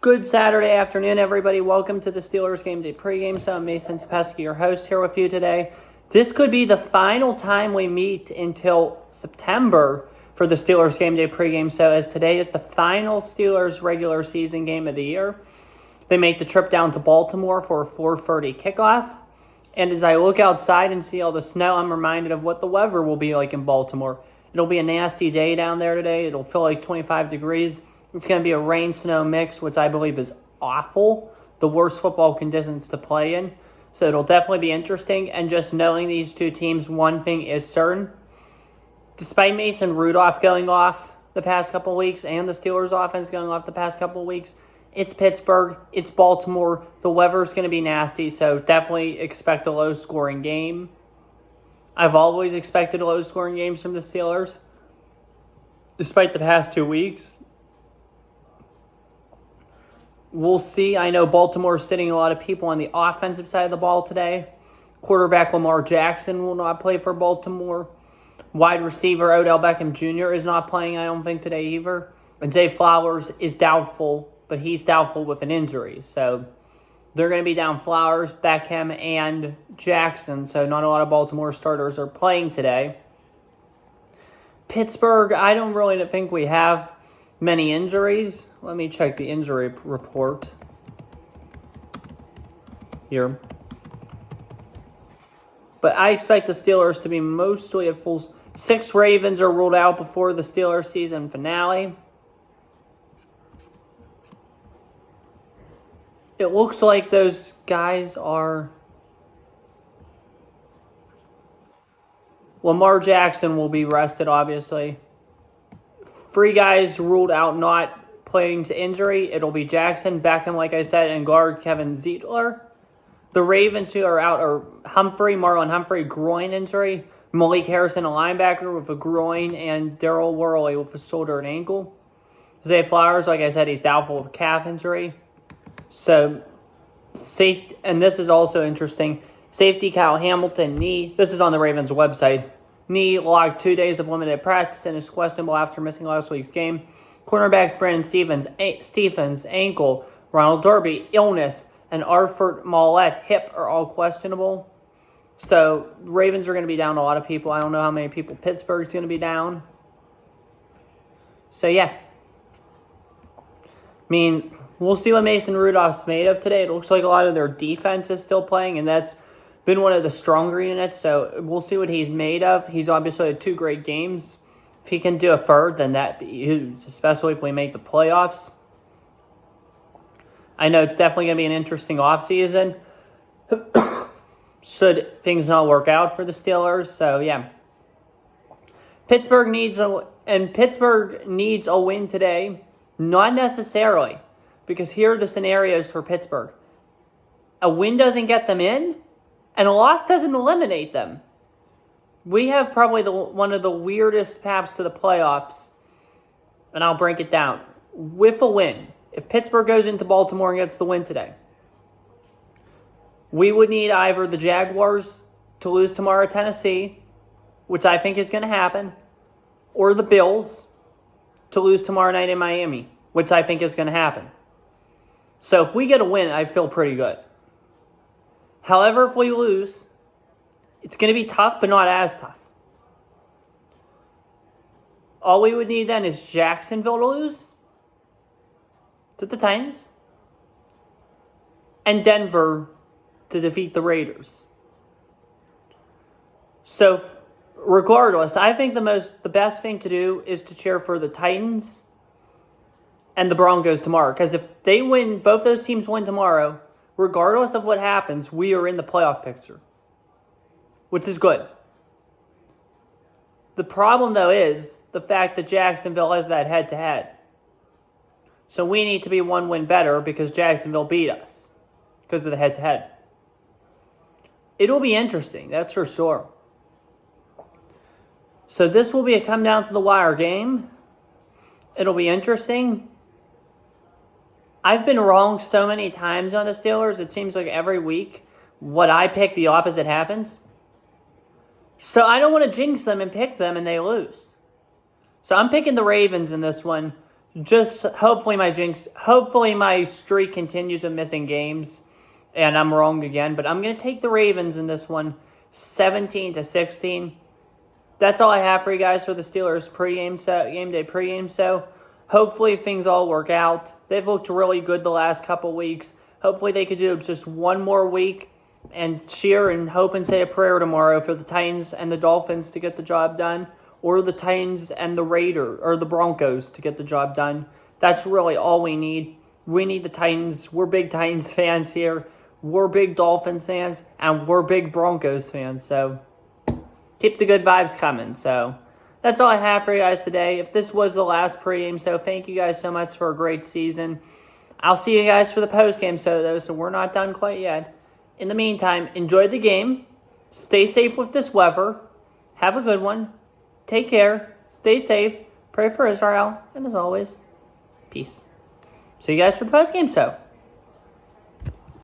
Good Saturday afternoon, everybody. Welcome to the Steelers Game Day pregame. So I'm Mason Tepesky, your host, here with you today. This could be the final time we meet until September for the Steelers Game Day pregame. So as today is the final Steelers regular season game of the year, they make the trip down to Baltimore for a 4:30 kickoff. And as I look outside and see all the snow, I'm reminded of what the weather will be like in Baltimore. It'll be a nasty day down there today. It'll feel like 25 degrees. It's going to be a rain-snow mix, which I believe is awful. The worst football conditions to play in. So it'll definitely be interesting. And just knowing these two teams, one thing is certain. Despite Mason Rudolph going off the past couple of weeks and the Steelers offense going off the past couple of weeks, it's Pittsburgh, it's Baltimore. The weather's going to be nasty, so definitely expect a low-scoring game. I've always expected low-scoring games from the Steelers, despite the past 2 weeks. We'll see. I know Baltimore's sitting a lot of people on the offensive side of the ball today. Quarterback Lamar Jackson will not play for Baltimore. Wide receiver Odell Beckham Jr. is not playing, I don't think, today either. And Zay Flowers is doubtful, but he's doubtful with an injury. So they're going to be down Flowers, Beckham, and Jackson. So not a lot of Baltimore starters are playing today. Pittsburgh, I don't really think we have many injuries. Let me check the injury report here. But I expect the Steelers to be mostly at full. 6 Ravens are ruled out before the Steelers season finale. It looks like those guys are... Lamar Jackson will be rested, obviously. 3 guys ruled out not playing to injury. It'll be Jackson, Beckham, like I said, and guard Kevin Zeitler. The Ravens who are out are Marlon Humphrey, groin injury. Malik Harrison, a linebacker with a groin, and Daryl Worley with a shoulder and ankle. Zay Flowers, like I said, he's doubtful with a calf injury. So, safety, and this is also interesting. Safety Kyle Hamilton, knee. This is on the Ravens website. Knee logged 2 days of limited practice and is questionable after missing last week's game. Cornerbacks Brandon Stephens, ankle. Ronald Darby, illness. And Arthur Mollett, hip, are all questionable. So, Ravens are going to be down a lot of people. I don't know how many people Pittsburgh's going to be down. So, yeah. I mean, we'll see what Mason Rudolph's made of today. It looks like a lot of their defense is still playing, and that's been one of the stronger units, so we'll see what he's made of. He's obviously had 2 great games. If he can do a third, then that'd be huge, especially if we make the playoffs. I know it's definitely going to be an interesting offseason should things not work out for the Steelers. So, yeah. Pittsburgh needs a win today. Not necessarily, because here are the scenarios for Pittsburgh. A win doesn't get them in, and a loss doesn't eliminate them. We have probably one of the weirdest paths to the playoffs, and I'll break it down. With a win, if Pittsburgh goes into Baltimore and gets the win today, we would need either the Jaguars to lose tomorrow at Tennessee, which I think is going to happen, or the Bills to lose tomorrow night in Miami, which I think is going to happen. So if we get a win, I feel pretty good. However, if we lose, it's going to be tough, but not as tough. All we would need then is Jacksonville to lose to the Titans and Denver to defeat the Raiders. So, regardless, I think the best thing to do is to cheer for the Titans and the Broncos tomorrow. Because if they win, both those teams win tomorrow, regardless of what happens, we are in the playoff picture, which is good. The problem, though, is the fact that Jacksonville has that head-to-head. So we need to be 1 win better because Jacksonville beat us because of the head-to-head. It'll be interesting, that's for sure. So this will be a come-down-to-the-wire game. It'll be interesting. I've been wrong so many times on the Steelers. It seems like every week what I pick, the opposite happens. So I don't want to jinx them and pick them and they lose. So I'm picking the Ravens in this one just hopefully my streak continues of missing games, and I'm wrong again. But I'm going to take the Ravens in this one, 17-16. That's all I have for you guys for the Steelers game day pregame. So hopefully things all work out. They've looked really good the last couple weeks. Hopefully they could do just one more week and cheer and hope and say a prayer tomorrow for the Titans and the Dolphins to get the job done, or the Titans and the Broncos to get the job done. That's really all we need. We need the Titans. We're big Titans fans here. We're big Dolphins fans, and we're big Broncos fans. So keep the good vibes coming. So that's all I have for you guys today. If this was the last pregame, so thank you guys so much for a great season. I'll see you guys for the postgame, so we're not done quite yet. In the meantime, enjoy the game. Stay safe with this weather. Have a good one. Take care. Stay safe. Pray for Israel. And as always, peace. See you guys for the postgame, so.